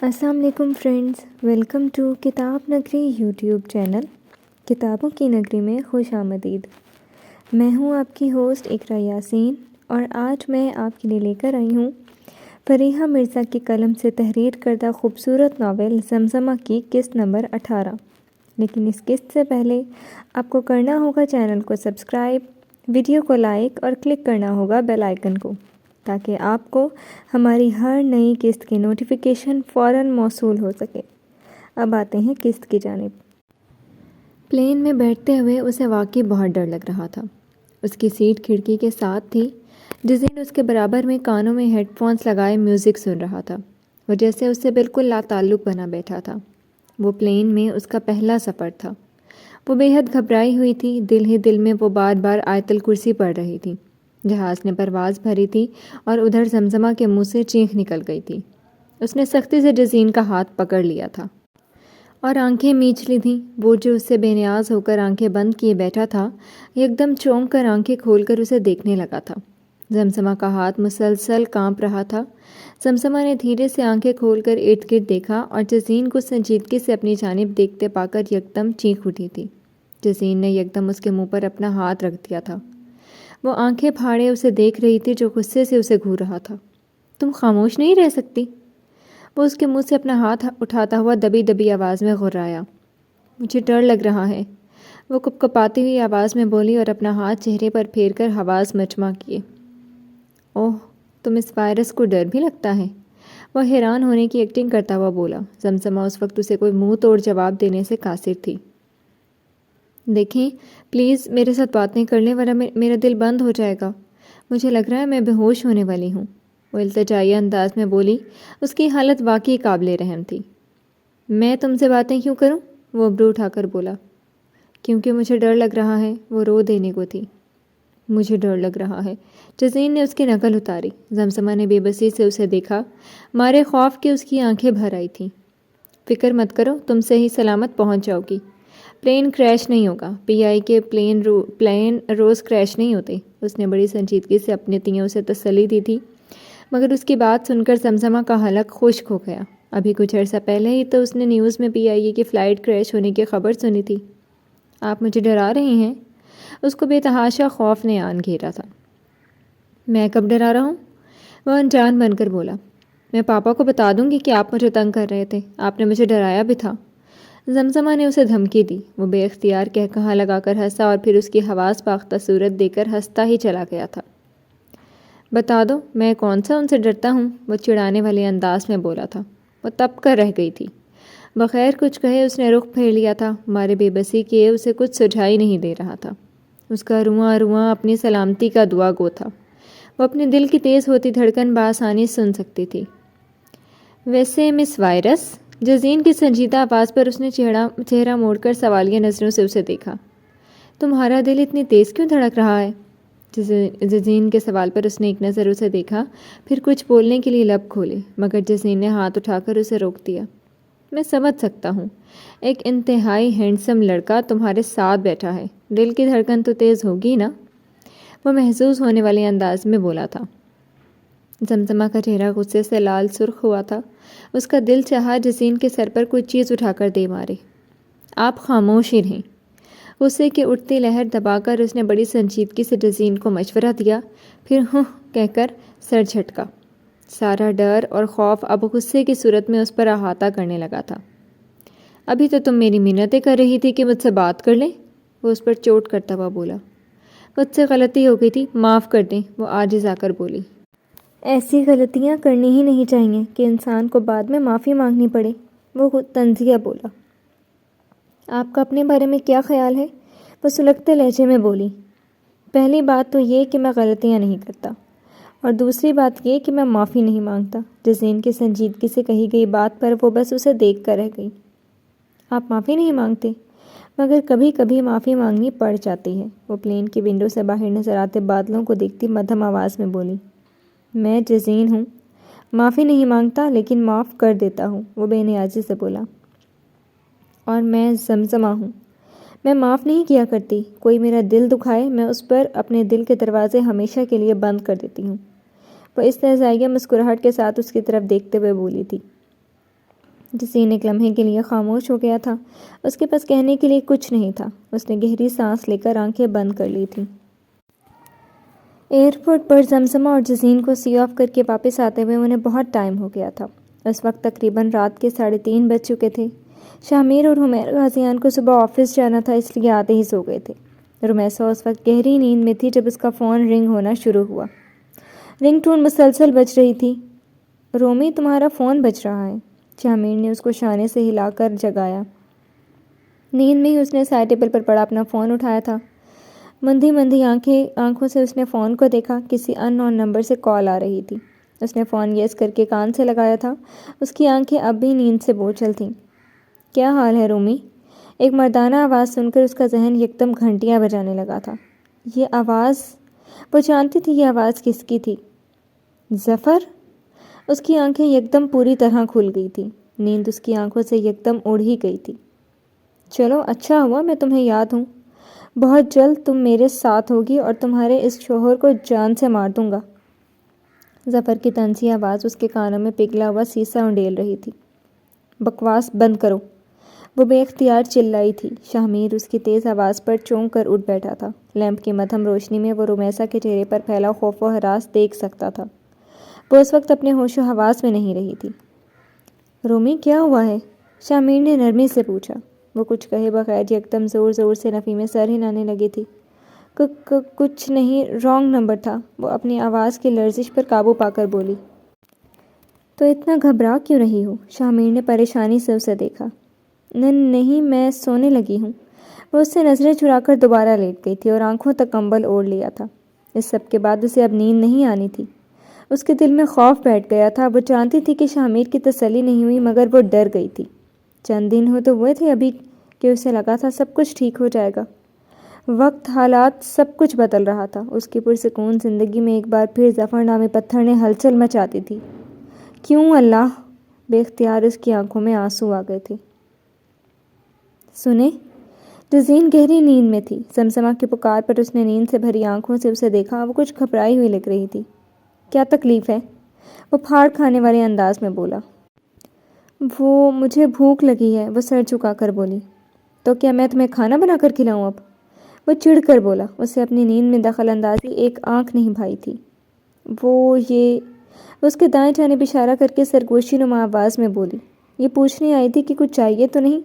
السلام علیکم friends, welcome to کتاب نگری یوٹیوب چینل۔ کتابوں کی نگری میں خوش آمدید۔ میں ہوں آپ کی ہوسٹ اقرا یاسین، اور آج میں آپ کے لیے لے کر آئی ہوں فریحہ مرزا کی قلم سے تحریر کردہ خوبصورت ناول زمزمہ کی قسط نمبر 18۔ لیکن اس قسط سے پہلے آپ کو کرنا ہوگا چینل کو سبسکرائب، ویڈیو کو لائک اور کلک کرنا ہوگا بیل آئیکن کو، تاکہ آپ کو ہماری ہر نئی قسط کی نوٹیفیکیشن فوراً موصول ہو سکے۔ اب آتے ہیں قسط کی جانب۔ پلین میں بیٹھتے ہوئے اسے واقعی بہت ڈر لگ رہا تھا۔ اس کی سیٹ کھڑکی کے ساتھ تھی۔ جزین اس کے برابر میں کانوں میں ہیڈ فونز لگائے میوزک سن رہا تھا۔ وہ جیسے اس سے بالکل لا تعلق بنا بیٹھا تھا۔ وہ پلین میں اس کا پہلا سفر تھا۔ وہ بے حد گھبرائی ہوئی تھی، دل ہی دل میں وہ بار بار آیت الکرسی پڑھ رہی تھی۔ جہاز نے پرواز بھری تھی اور ادھر زمزمہ کے منہ سے چینخ نکل گئی تھی۔ اس نے سختی سے جزین کا ہاتھ پکڑ لیا تھا اور آنکھیں میچ لی تھیں۔ وہ جو اس سے بے نیاز ہو کر آنکھیں بند کیے بیٹھا تھا، ایک دم چونک کر آنکھیں کھول کر اسے دیکھنے لگا تھا۔ زمزمہ کا ہاتھ مسلسل کانپ رہا تھا۔ زمزمہ نے دھیرے سے آنکھیں کھول کر ارد گرد دیکھا اور جزین کو سنجیدگی سے اپنی جانب دیکھتے پا کر یکدم چینخ اٹھی تھی۔ جزین نے یکدم اس کے منہ پر اپنا ہاتھ رکھ دیا تھا۔ وہ آنکھیں پھاڑے اسے دیکھ رہی تھی، جو غصے سے اسے گھور رہا تھا۔ تم خاموش نہیں رہ سکتی؟ وہ اس کے منہ سے اپنا ہاتھ اٹھاتا ہوا دبی دبی آواز میں غرایا۔ مجھے ڈر لگ رہا ہے، وہ کپکپاتی ہوئی آواز میں بولی اور اپنا ہاتھ چہرے پر پھیر کر حواس مچمع کیے۔ اوہ، تم اس وائرس کو ڈر بھی لگتا ہے؟ وہ حیران ہونے کی ایکٹنگ کرتا ہوا بولا۔ زمزمہ اس وقت اسے کوئی منہ توڑ جواب دینے سے قاصر تھی۔ دیکھیں پلیز میرے ساتھ بات نہیں کر لیں، ورنہ میرا دل بند ہو جائے گا۔ مجھے لگ رہا ہے میں بے ہوش ہونے والی ہوں، وہ التجائیہ انداز میں بولی۔ اس کی حالت واقعی قابل رحم تھی۔ میں تم سے باتیں کیوں کروں؟ وہ ابرو اٹھا کر بولا۔ کیونکہ مجھے ڈر لگ رہا ہے، وہ رو دینے کو تھی۔ مجھے ڈر لگ رہا ہے، جزین نے اس کی نقل اتاری۔ زمزمہ نے بے بسی سے اسے دیکھا، مارے خوف کے اس کی آنکھیں بھر آئی تھیں۔ فکر مت کرو، تم صحیح سلامت پہنچ جاؤ گی۔ پلین کریش نہیں ہوگا، پی آئی کے پلین روز کریش نہیں ہوتے۔ اس نے بڑی سنجیدگی سے اپنے تیوں سے تسلی دی تھی، مگر اس کی بات سن کر زمزمہ کا حلق خشک ہو گیا۔ ابھی کچھ عرصہ پہلے ہی تو اس نے نیوز میں پی آئی اے کی فلائٹ کریش ہونے کی خبر سنی تھی۔ آپ مجھے ڈرا رہے ہیں؟ اس کو بے تحاشا خوف نے آن گھیرا تھا۔ میں کب ڈرا رہا ہوں؟ وہ انجان بن کر بولا۔ میں پاپا کو بتا دوں گی کہ آپ مجھے تنگ کر رہے تھے، آپ نے مجھے ڈرایا بھی تھا۔ زمزمہ نے اسے دھمکی دی۔ وہ بے اختیار کہا لگا کر ہنسا اور پھر اس کی حواس باختہ صورت دے کر ہنستا ہی چلا گیا تھا۔ بتا دو، میں کون سا ان سے ڈرتا ہوں، وہ چڑانے والے انداز میں بولا تھا۔ وہ تپ کر رہ گئی تھی۔ بغیر کچھ کہے اس نے رخ پھیر لیا تھا، مارے بے بسی کیے اسے کچھ سجھائی نہیں دے رہا تھا۔ اس کا رواں رواں اپنی سلامتی کا دعا گو تھا۔ وہ اپنے دل کی تیز ہوتی دھڑکن بآسانی سن سکتی تھی۔ ویسے مس وائرس، جزین کی سنجیدہ آواز پر اس نے چہرہ موڑ کر سوالیہ نظروں سے اسے دیکھا۔ تمہارا دل اتنی تیز کیوں دھڑک رہا ہے؟ جزین کے سوال پر اس نے ایک نظر اسے دیکھا، پھر کچھ بولنے کے لیے لب کھولے، مگر جزین نے ہاتھ اٹھا کر اسے روک دیا۔ میں سمجھ سکتا ہوں، ایک انتہائی ہینڈسم لڑکا تمہارے ساتھ بیٹھا ہے، دل کی دھڑکن تو تیز ہوگی نا، وہ محظوظ ہونے والے انداز میں بولا تھا۔ زمزمہ کا چہرہ غصے سے لال سرخ ہوا تھا۔ اس کا دل چاہا جزین کے سر پر کوئی چیز اٹھا کر دے مارے۔ آپ خاموش ہی رہیں۔ غصے کی اٹھتی لہر دبا کر اس نے بڑی سنجیدگی سے جزین کو مشورہ دیا، پھر ہوں کہہ کر سر جھٹکا۔ سارا ڈر اور خوف اب غصے کی صورت میں اس پر احاطہ کرنے لگا تھا۔ ابھی تو تم میری منتیں کر رہی تھی کہ مجھ سے بات کر لیں، وہ اس پر چوٹ کرتا ہوا بولا۔ مجھ سے غلطی ہو گئی تھی، معاف کر دیں، وہ عاجز آ کر بولی۔ ایسی غلطیاں کرنی ہی نہیں چاہیے کہ انسان کو بعد میں معافی مانگنی پڑے، وہ طنزیہ بولا۔ آپ کا اپنے بارے میں کیا خیال ہے؟ وہ سلگتے لہجے میں بولی۔ پہلی بات تو یہ کہ میں غلطیاں نہیں کرتا، اور دوسری بات یہ کہ میں معافی نہیں مانگتا۔ جزین کی سنجیدگی سے کہی گئی بات پر وہ بس اسے دیکھ کر رہ گئی۔ آپ معافی نہیں مانگتے، مگر کبھی کبھی معافی مانگنی پڑ جاتی ہے، وہ پلین کی ونڈو سے باہر نظر آتے بادلوں کو دیکھتی مدھم آواز میں بولی۔ میں جزین ہوں، معافی نہیں مانگتا لیکن معاف کر دیتا ہوں، وہ بے نیازی سے بولا۔ اور میں زمزمہ ہوں، میں معاف نہیں کیا کرتی، کوئی میرا دل دکھائے میں اس پر اپنے دل کے دروازے ہمیشہ کے لیے بند کر دیتی ہوں، وہ استہزائیہ مسکراہٹ کے ساتھ اس کی طرف دیکھتے ہوئے بولی تھی۔ جسین ایک لمحے کے لیے خاموش ہو گیا تھا۔ اس کے پاس کہنے کے لیے کچھ نہیں تھا۔ اس نے گہری سانس لے کر آنکھیں بند کر لی تھیں۔ ایئرپورٹ پر زمزمہ اور جسین کو سی آف کر کے واپس آتے ہوئے انہیں بہت ٹائم ہو گیا تھا۔ اس وقت تقریباً رات کے 3:30 بج چکے تھے۔ شامیر اور حمیر غازیان کو صبح آفس جانا تھا، اس لیے آتے ہی سو گئے تھے۔ رمیسا اس وقت گہری نیند میں تھی جب اس کا فون رنگ ہونا شروع ہوا۔ رنگ ٹون مسلسل بج رہی تھی۔ رومی، تمہارا فون بج رہا ہے۔ شامیر نے اس کو شانے سے ہلا کر جگایا۔ نیند میں ہی اس نے سائڈ ٹیبل پر پڑا اپنا فون اٹھایا تھا۔ مندھی مندھی آنکھوں سے اس نے فون کو دیکھا۔ کسی ان نون نمبر سے کال آ رہی تھی۔ اس نے فون یس کر کے کان سے لگایا تھا۔ اس کی آنکھیں اب بھی نیند سے بوچھل تھیں۔ کیا حال ہے رومی؟ ایک مردانہ آواز سن کر اس کا ذہن یکدم گھنٹیاں بجانے لگا تھا۔ یہ آواز، وہ جانتی تھی یہ آواز کس کی تھی۔ ظفر؟ اس کی آنکھیں یکدم پوری طرح کھل گئی تھیں۔ نیند اس کی آنکھوں سے یکدم اڑ ہی گئی تھی۔ چلو اچھا ہوا میں تمہیں یاد ہوں۔ بہت جلد تم میرے ساتھ ہوگی اور تمہارے اس شوہر کو جان سے مار دوں گا۔ ظفر کی طنزی آواز اس کے کانوں میں پگھلا ہوا سیسا انڈیل رہی تھی۔ بکواس بند کرو، وہ بے اختیار چلائی تھی۔ شامیر اس کی تیز آواز پر چونک کر اٹھ بیٹھا تھا۔ لیمپ کی مدھم روشنی میں وہ رمیسا کے چہرے پر پھیلا خوف و ہراس دیکھ سکتا تھا۔ وہ اس وقت اپنے ہوش و حواس میں نہیں رہی تھی۔ رومی، کیا ہوا ہے؟ شامیر نے نرمی سے پوچھا۔ وہ کچھ کہے بغیر یکدم زور زور سے نفی میں سر ہلانے لگی تھی۔ کچھ نہیں، رانگ نمبر تھا، وہ اپنی آواز کی لرزش پر قابو پا کر بولی۔ تو اتنا گھبرا کیوں رہی ہو؟ شامیر نے پریشانی سے اسے دیکھا۔ نہیں، میں سونے لگی ہوں۔ وہ اس سے نظریں چرا کر دوبارہ لیٹ گئی تھی اور آنکھوں تک کمبل اوڑھ لیا تھا۔ اس سب کے بعد اسے اب نیند نہیں آنی تھی۔ اس کے دل میں خوف بیٹھ گیا تھا۔ وہ جانتی تھی کہ شامیر کی تسلی نہیں ہوئی، مگر وہ ڈر گئی تھی۔ چند دن ہو تو ہوئے تھے ابھی کہ اسے لگا تھا سب کچھ ٹھیک ہو جائے گا۔ وقت، حالات، سب کچھ بدل رہا تھا۔ اس کی پرسکون زندگی میں ایک بار پھر ظفر نامی پتھر نے ہلچل مچاتی تھی۔ کیوں اللہ؟ بے اختیار اس کی آنکھوں میں آنسو آ گئے تھے۔ سنیں؟ جزین گہری نیند میں تھی۔ زمزمہ کی پکار پر اس نے نیند سے بھری آنکھوں سے اسے دیکھا۔ وہ کچھ گھبرائی ہوئی لگ رہی تھی۔ کیا تکلیف ہے؟ وہ پھاڑ کھانے والے انداز میں بولا۔ مجھے بھوک لگی ہے، وہ سر جھکا کر بولی۔ تو کیا میں تمہیں کھانا بنا کر کھلاؤں اب؟ وہ چڑھ کر بولا۔ اسے اپنی نیند میں دخل اندازی ایک آنکھ نہیں بھائی تھی۔ وہ اس کے دائیں جانب اشارہ کر کے سرگوشی نما آواز میں بولی۔ یہ پوچھنے آئی تھی کہ کچھ چاہیے تو نہیں؟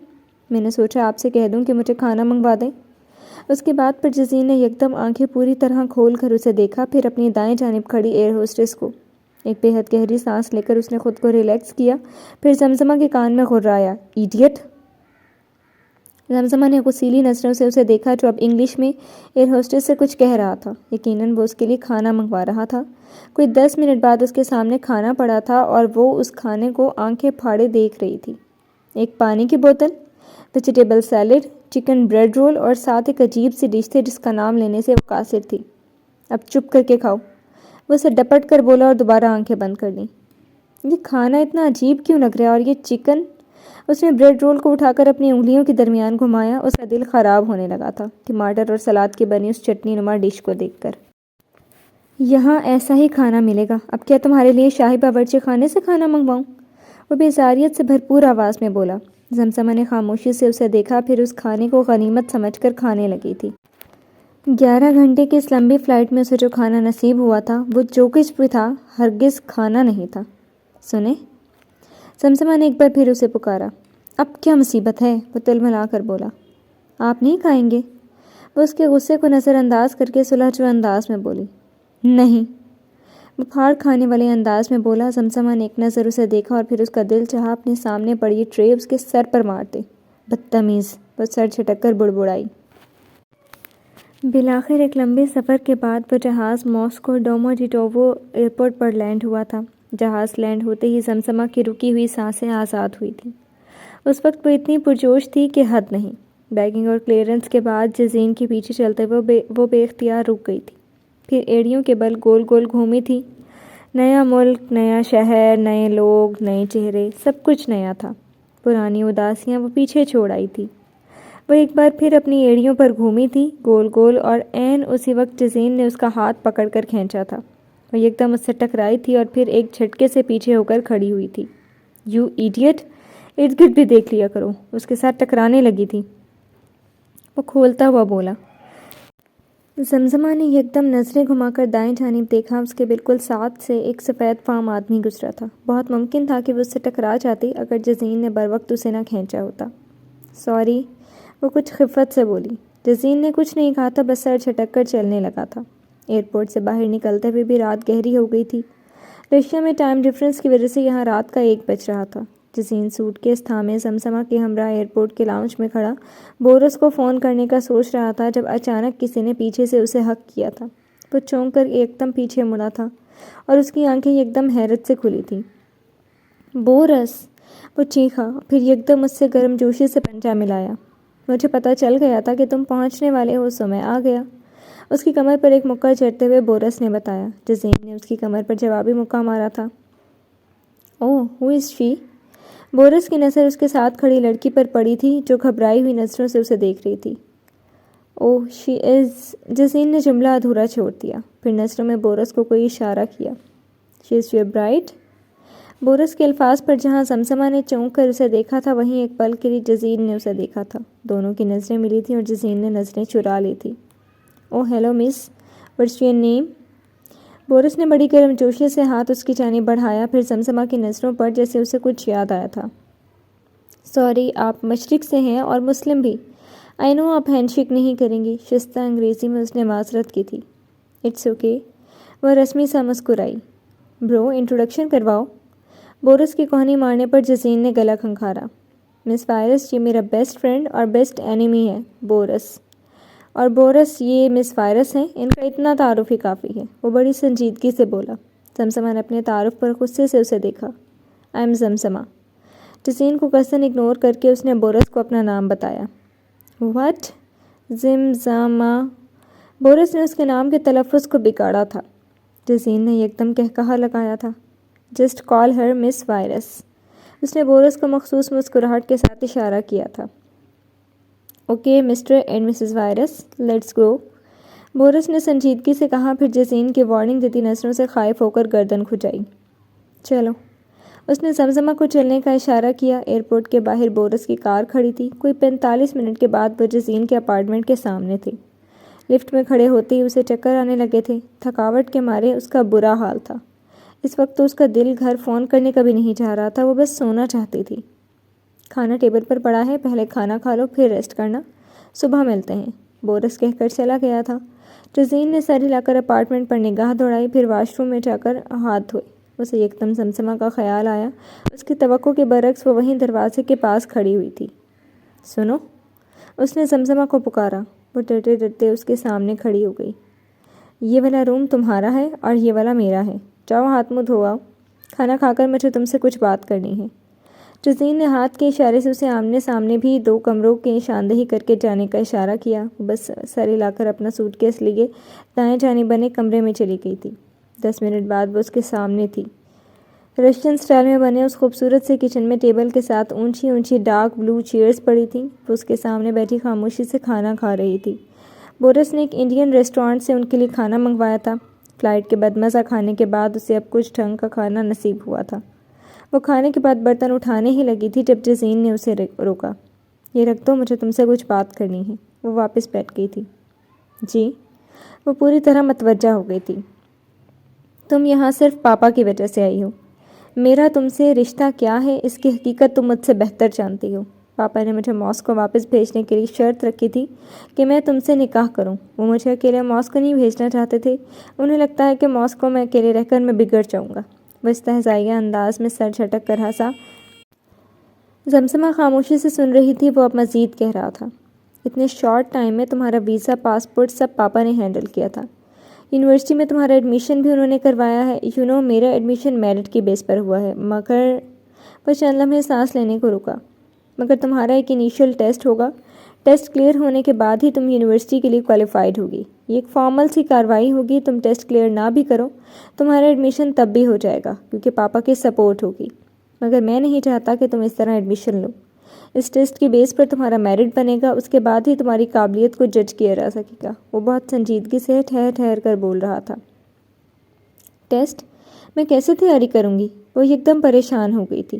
میں نے سوچا آپ سے کہہ دوں کہ مجھے کھانا منگوا دیں۔ اس کے بعد پر جزین نے یکدم آنکھیں پوری طرح کھول کر اسے دیکھا، پھر اپنی دائیں جانب کھڑی ایئر ہوسٹس کو۔ ایک بے حد گہری سانس لے کر اس نے خود کو ریلیکس کیا، پھر زمزمہ کے کان میں غرایا، ایڈیٹ! زمزمہ نے غصیلی نظروں سے اسے دیکھا جو اب انگلش میں ایئر ہوسٹس سے کچھ کہہ رہا تھا۔ یقیناً وہ اس کے لیے کھانا منگوا رہا تھا۔ کوئی 10 منٹ بعد اس کے سامنے کھانا پڑا تھا اور وہ اس کھانے کو آنکھیں پھاڑے دیکھ رہی تھی۔ ایک پانی کی بوتل، vegetable salad, chicken bread roll اور ساتھ ایک عجیب سی ڈش تھی جس کا نام لینے سے وہ قاصر تھی۔ اب چپ کر کے کھاؤ، وہ اسے ڈپٹ کر بولا اور دوبارہ آنکھیں بند کر لیں۔ یہ کھانا اتنا عجیب کیوں لگ رہا ہے؟ اور یہ چکن؟ اس نے بریڈ رول کو اٹھا کر اپنی انگلیوں کے درمیان گھمایا۔ اس کا دل خراب ہونے لگا تھا ٹماٹر اور سلاد کی بنی اس چٹنی نما ڈش کو دیکھ کر۔ یہاں ایسا ہی کھانا ملے گا؟ اب کیا تمہارے لیے شاہی باورچی خانے سے کھانا منگواؤں؟ وہ بیزاریت سے بھرپور آواز میں بولا۔ زمزمہ نے خاموشی سے اسے دیکھا، پھر اس کھانے کو غنیمت سمجھ کر کھانے لگی تھی۔ 11 گھنٹے کی اس لمبی فلائٹ میں اسے جو کھانا نصیب ہوا تھا وہ جو کچھ بھی تھا ہرگز کھانا نہیں تھا۔ سنیں؟ زمزمہ نے ایک بار پھر اسے پکارا۔ اب کیا مصیبت ہے؟ وہ تلملا کر بولا۔ آپ نہیں کھائیں گے؟ وہ اس کے غصے کو نظر انداز کر کے سلجھو انداز میں بولی۔ نہیں، وہ پھاڑ کھانے والے انداز میں بولا۔ زمزمہ نے ایک نظر اسے دیکھا اور پھر اس کا دل چاہا اپنے سامنے پڑی ٹرے اس کے سر پر مار دے۔ بدتمیز! وہ سر جھٹک کر بڑبڑائی۔ بالآخر ایک لمبے سفر کے بعد وہ جہاز ماسکو ڈوموڈیٹوو ایئرپورٹ پر لینڈ ہوا تھا۔ جہاز لینڈ ہوتے ہی زمزمہ کی رکی ہوئی سانسیں آزاد ہوئی تھیں۔ اس وقت وہ اتنی پرجوش تھی کہ حد نہیں۔ بیگنگ اور کلیئرنس کے بعد جزین کے پیچھے چلتے وہ بے اختیار رک گئی تھی، پھر ایڑیوں کے بل گول گول گھومی تھی۔ نیا ملک، نیا شہر، نئے لوگ، نئے چہرے، سب کچھ نیا تھا۔ پرانی اداسیاں وہ پیچھے چھوڑ آئی تھی۔ وہ ایک بار پھر اپنی ایڑیوں پر گھومی تھی، گول گول، اور عین اسی وقت جزین نے اس کا ہاتھ پکڑ کر کھینچا تھا۔ وہ یکدم اس سے ٹکرائی تھی اور پھر ایک جھٹکے سے پیچھے ہو کر کھڑی ہوئی تھی۔ You idiot! ارد گرد بھی دیکھ لیا کرو، اس کے ساتھ ٹکرانے لگی تھی، وہ کھولتا ہوا بولا۔ زمزمہ نے یکدم نظریں گھما کر دائیں جانب دیکھا۔ اس کے بالکل ساتھ سے ایک سفید فام آدمی گزرا تھا۔ بہت ممکن تھا کہ وہ اس سے ٹکرا جاتی اگر جزین نے بروقت اسے نہ کھینچا ہوتا۔ سوری، وہ کچھ خفت سے بولی۔ جزین نے کچھ نہیں کہا تھا، بس سر جھٹک کر چلنے لگا تھا۔ ایئرپورٹ سے باہر نکلتے ہوئے بھی رات گہری ہو گئی تھی۔ رشیا میں ٹائم ڈفرنس کی وجہ سے یہاں رات کا 1 بج رہا تھا۔ جزین سوٹ کیس تھامے زمزمہ کے ہمراہ ایئرپورٹ کے لاؤنج میں کھڑا بورس کو فون کرنے کا سوچ رہا تھا جب اچانک کسی نے پیچھے سے اسے ہک کیا تھا۔ وہ چونک کر ایک دم پیچھے مڑا تھا اور اس کی آنکھیں یکدم حیرت سے کھلی تھیں۔ بورس! وہ چیخا، پھر یکدم اس سے گرم جوشی سے پنجہ ملایا۔ مجھے پتہ چل گیا تھا کہ تم پہنچنے والے ہو، سو میں آ گیا، اس کی کمر پر ایک مکہ جڑتے ہوئے بورس نے بتایا۔ جزین نے اس کی کمر پر جوابی مکہ مارا تھا۔ اوہ، ہو از شی؟ بورس کی نظر اس کے ساتھ کھڑی لڑکی پر پڑی تھی جو گھبرائی ہوئی نظروں سے اسے دیکھ رہی تھی۔ اوہ شی از، جزین نے جملہ ادھورا چھوڑ دیا، پھر نظروں میں بورس کو کوئی اشارہ کیا۔ شی از یور برائڈ؟ بورس کے الفاظ پر جہاں زمزمہ نے چونک کر اسے دیکھا تھا وہیں ایک پل کے لیے جزین نے اسے دیکھا تھا۔ دونوں کی نظریں ملی تھیں اور جزین نے نظریں چرا لی تھی۔ Oh hello miss, what's your name? Boris نے بڑی گرم جوشی سے ہاتھ اس کی جانب بڑھایا، پھر زمزمہ کی نظروں پر جیسے اسے کچھ یاد آیا تھا۔ سوری، آپ مشرق سے ہیں اور مسلم بھی۔ آئی نو آپ ہینڈ شیک نہیں کریں گی، شستہ انگریزی میں اس نے معذرت کی تھی۔ اٹس اوکے، وہ رسمی سا مسکرائی۔ برو، انٹروڈکشن کرواؤ۔ بورس کی کوہنی مارنے پر جزین نے گلا کھنکھارا۔ مس وائرس، یہ میرا بیسٹ فرینڈ اور بیسٹ اینیمی ہے، بورس۔ اور بورس، یہ مس وائرس ہیں، ان کا اتنا تعارف ہی کافی ہے، وہ بڑی سنجیدگی سے بولا۔ زمزمہ نے اپنے تعارف پر غصے سے اسے دیکھا۔ I am زمزمہ۔ جزین کو قصداً اگنور کر کے اس نے بورس کو اپنا نام بتایا۔ واٹ؟ زمزمہ؟ بورس نے اس کے نام کے تلفظ کو بگاڑا تھا۔ جزین نے یکدم قہقہا لگایا تھا۔ جسٹ کال ہر مس وائرس۔ اس نے بورس کو مخصوص مسکراہٹ کے ساتھ اشارہ کیا تھا۔ Okay Mr and Mrs virus, let's go, Boris نے سنجیدگی سے کہا، پھر جزین کی وارننگ دیتی نظروں سے خائف ہو کر گردن کھجائی۔ چلو، اس نے زمزمہ کو چلنے کا اشارہ کیا۔ ایئرپورٹ کے باہر بورس کی کار کھڑی تھی۔ کوئی 45 منٹ کے بعد وہ جزین کے اپارٹمنٹ کے سامنے تھی۔ لفٹ میں کھڑے ہوتے ہی اسے چکر آنے لگے تھے۔ تھکاوٹ کے مارے اس کا برا حال تھا۔ اس وقت تو اس کا دل گھر فون کرنے کا بھی نہیں چاہ رہا تھا، وہ بس سونا چاہتی تھی۔ کھانا ٹیبل پر پڑا ہے، پہلے کھانا کھا لو پھر ریسٹ کرنا، صبح ملتے ہیں، بورس کہہ کر چلا گیا تھا۔ جزین نے سر ہلا کر اپارٹمنٹ پر نگاہ دوڑائی، پھر واش روم میں جا کر ہاتھ دھوئے۔ اسے یکدم زمزمہ کا خیال آیا۔ اس کی توقع کے برعکس وہ وہیں دروازے کے پاس کھڑی ہوئی تھی۔ سنو، اس نے زمزمہ کو پکارا۔ وہ ڈرتے ڈرتے اس کے سامنے کھڑی ہو گئی۔ یہ والا روم تمہارا ہے اور یہ والا میرا ہے، جاؤ ہاتھ منہ دھو آؤ، کھانا کھا کر مجھے تم سے کچھ بات کرنی ہے۔ جزین نے ہاتھ کے اشارے سے اسے آمنے سامنے بھی 2 کمروں کی نشاندہی کر کے جانے کا اشارہ کیا۔ وہ بس سر ہلا کر اپنا سوٹ کیس لیے دائیں جانب بنے کمرے میں چلی گئی تھی۔ 10 منٹ بعد وہ اس کے سامنے تھی۔ رشین سٹائل میں بنے اس خوبصورت سے کچن میں ٹیبل کے ساتھ اونچی اونچی ڈارک بلو چیئرز پڑی تھیں۔ وہ اس کے سامنے بیٹھی خاموشی سے کھانا کھا رہی تھی۔ بورس نے ایک انڈین ریسٹورانٹ سے ان کے لیے کھانا منگوایا تھا۔ فلائٹ کے بدمزہ کھانے کے بعد اسے اب کچھ ڈھنگ کا کھانا نصیب ہوا تھا۔ وہ کھانے کے بعد برتن اٹھانے ہی لگی تھی جب جزین نے اسے روکا۔ یہ رکھ دو، مجھے تم سے کچھ بات کرنی ہے۔ وہ واپس بیٹھ گئی تھی۔ جی؟ وہ پوری طرح متوجہ ہو گئی تھی۔ تم یہاں صرف پاپا کی وجہ سے آئی ہو۔ میرا تم سے رشتہ کیا ہے اس کی حقیقت تم مجھ سے بہتر جانتی ہو۔ پاپا نے مجھے ماسکو واپس بھیجنے کے لیے شرط رکھی تھی کہ میں تم سے نکاح کروں۔ وہ مجھے اکیلے ماسکو نہیں بھیجنا چاہتے تھے، انہیں لگتا ہے کہ ماسکو میں اکیلے رہ کر میں بگڑ جاؤں گا۔ وہ استہزائیہ انداز میں سر جھٹک کر ہنسا۔ زمزمہ خاموشی سے سن رہی تھی، وہ اب مزید کہہ رہا تھا۔ اتنے شارٹ ٹائم میں تمہارا ویزا، پاسپورٹ سب پاپا نے ہینڈل کیا تھا۔ یونیورسٹی میں تمہارا ایڈمیشن بھی انہوں نے کروایا ہے۔ میرا ایڈمیشن میرٹ کی بیس پر ہوا ہے، مگر وہ چند لمحے سانس لینے کو رکا۔ مگر تمہارا ایک انیشیل ٹیسٹ ہوگا۔ ٹیسٹ کلیئر ہونے کے بعد ہی تم یونیورسٹی کے لیے کوالیفائڈ ہوگی۔ یہ ایک فارمل سی کارروائی ہوگی، تم ٹیسٹ کلیئر نہ بھی کرو تمہارا ایڈمیشن تب بھی ہو جائے گا کیونکہ پاپا کی سپورٹ ہوگی۔ مگر میں نہیں چاہتا کہ تم اس طرح ایڈمیشن لو۔ اس ٹیسٹ کی بیس پر تمہارا میرٹ بنے گا، اس کے بعد ہی تمہاری قابلیت کو جج کیا جا سکے گا۔ وہ بہت سنجیدگی سے ٹھہر کر بول رہا تھا۔ ٹیسٹ؟ میں کیسے تیاری کروں گی؟ وہ یکدم پریشان ہو گئی تھی۔